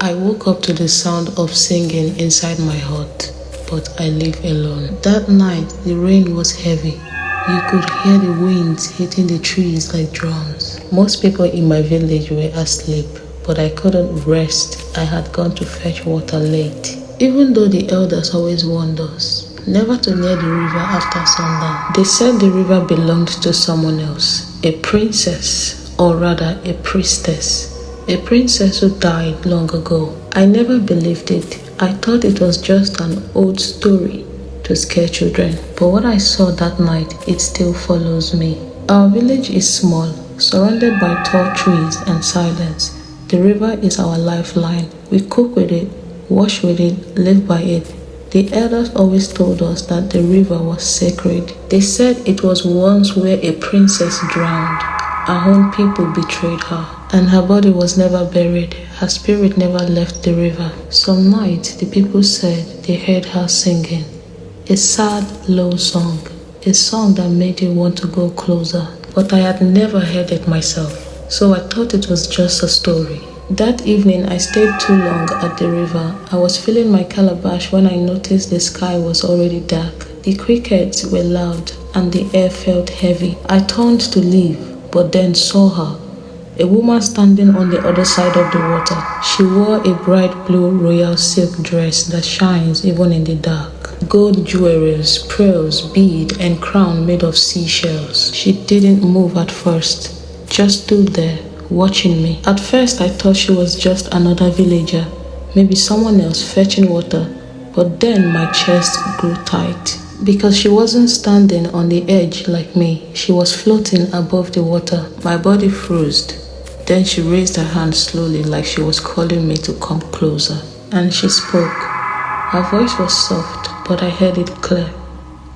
I woke up to the sound of singing inside my hut, but I live alone. That night, the rain was heavy. You could hear the winds hitting the trees like drums. Most people in my village were asleep, but I couldn't rest. I had gone to fetch water late. Even though the elders always warned us never to near the river after sundown. They said the river belonged to someone else, a princess, or rather a priestess. A princess who died long ago. I never believed it. I thought it was just an old story to scare children. But what I saw that night, it still follows me. Our village is small, surrounded by tall trees and silence. The river is our lifeline. We cook with it, wash with it, live by it. The elders always told us that the river was sacred. They said it was once where a princess drowned. Our own people betrayed her, and her body was never buried. Her spirit never left the river. Some night, the people said they heard her singing. A sad, low song. A song that made you want to go closer. But I had never heard it myself, so I thought it was just a story. That evening, I stayed too long at the river. I was filling my calabash when I noticed the sky was already dark. The crickets were loud, and the air felt heavy. I turned to leave, but then saw her, a woman standing on the other side of the water. She wore a bright blue royal silk dress that shines even in the dark. Gold jewelries, pearls, bead, and crown made of seashells. She didn't move at first, just stood there, watching me. At first I thought she was just another villager, maybe someone else fetching water, but then my chest grew tight. Because she wasn't standing on the edge like me, she was floating above the water. My body froze. Then she raised her hand slowly like she was calling me to come closer. And she spoke. Her voice was soft, but I heard it clear.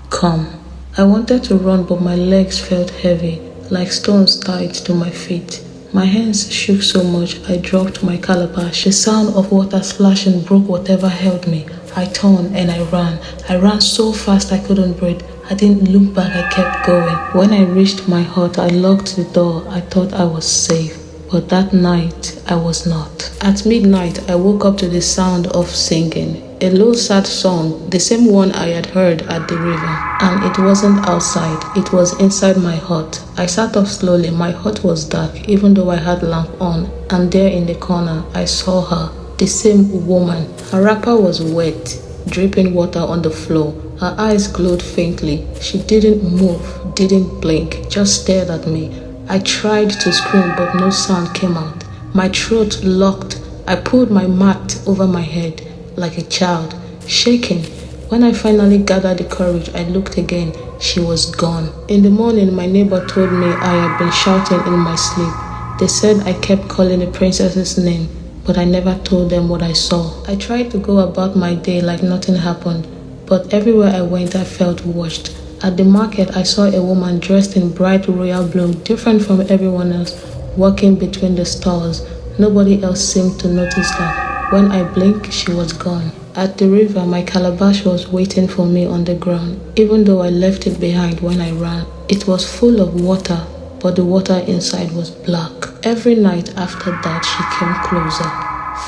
Come. I wanted to run, but my legs felt heavy, like stones tied to my feet. My hands shook so much I dropped my calabash. The sound of water splashing broke whatever held me. I turned and I ran. I ran so fast I couldn't breathe. I didn't look back, I kept going. When I reached my hut, I locked the door. I thought I was safe. But that night, I was not. At midnight, I woke up to the sound of singing. A low sad song, the same one I had heard at the river. And it wasn't outside, it was inside my hut. I sat up slowly. My hut was dark, even though I had lamp on. And there in the corner, I saw her. The same woman. Her wrapper was wet, dripping water on the floor. Her eyes glowed faintly. She didn't move, didn't blink, just stared at me. I tried to scream, but no sound came out. My throat locked. I pulled my mat over my head like a child, shaking. When I finally gathered the courage, I looked again. She was gone. In the morning, my neighbor told me I had been shouting in my sleep. They said I kept calling the princess's name, but I never told them what I saw. I tried to go about my day like nothing happened, but everywhere I went I felt watched. At the market I saw a woman dressed in bright royal blue, different from everyone else, walking between the stalls. Nobody else seemed to notice her. When I blinked, she was gone. At the river, my calabash was waiting for me on the ground, even though I left it behind when I ran. It was full of water, but the water inside was black. Every night after that, she came closer.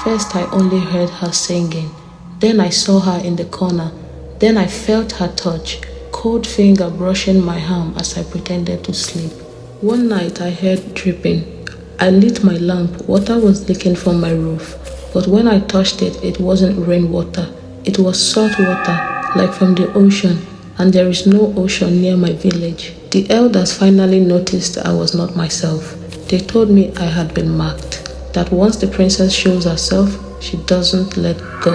First, I only heard her singing. Then I saw her in the corner. Then I felt her touch, cold finger brushing my arm as I pretended to sleep. One night, I heard dripping. I lit my lamp. Water was leaking from my roof. But when I touched it, it wasn't rainwater. It was salt water, like from the ocean. And there is no ocean near my village. The elders finally noticed I was not myself. They told me I had been marked, that once the princess shows herself, she doesn't let go.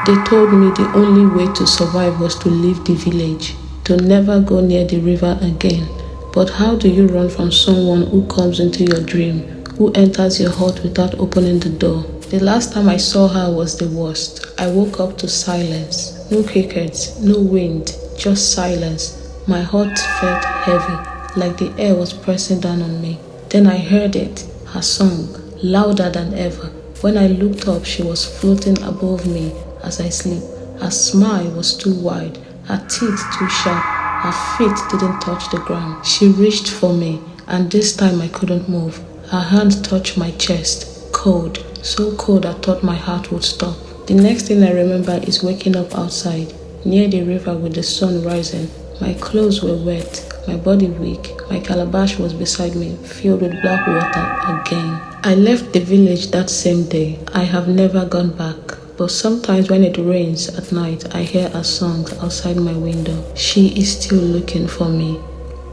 They told me the only way to survive was to leave the village, to never go near the river again. But how do you run from someone who comes into your dream, who enters your heart without opening the door? The last time I saw her was the worst. I woke up to silence. No crickets, no wind, just silence. My heart felt heavy, like the air was pressing down on me. Then I heard it, her song, louder than ever. When I looked up, she was floating above me as I sleep. Her smile was too wide, her teeth too sharp, her feet didn't touch the ground. She reached for me, and this time I couldn't move. Her hand touched my chest, cold, so cold I thought my heart would stop. The next thing I remember is waking up outside, near the river with the sun rising. My clothes were wet, my body weak, my calabash was beside me, filled with black water again. I left the village that same day. I have never gone back. But sometimes when it rains at night, I hear a song outside my window. She is still looking for me,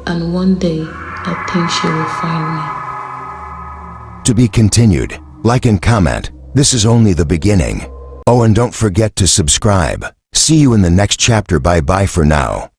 and one day I think she will find me. To be continued. Like and comment. This is only the beginning. Oh, and don't forget to subscribe. See you in the next chapter. Bye bye for now.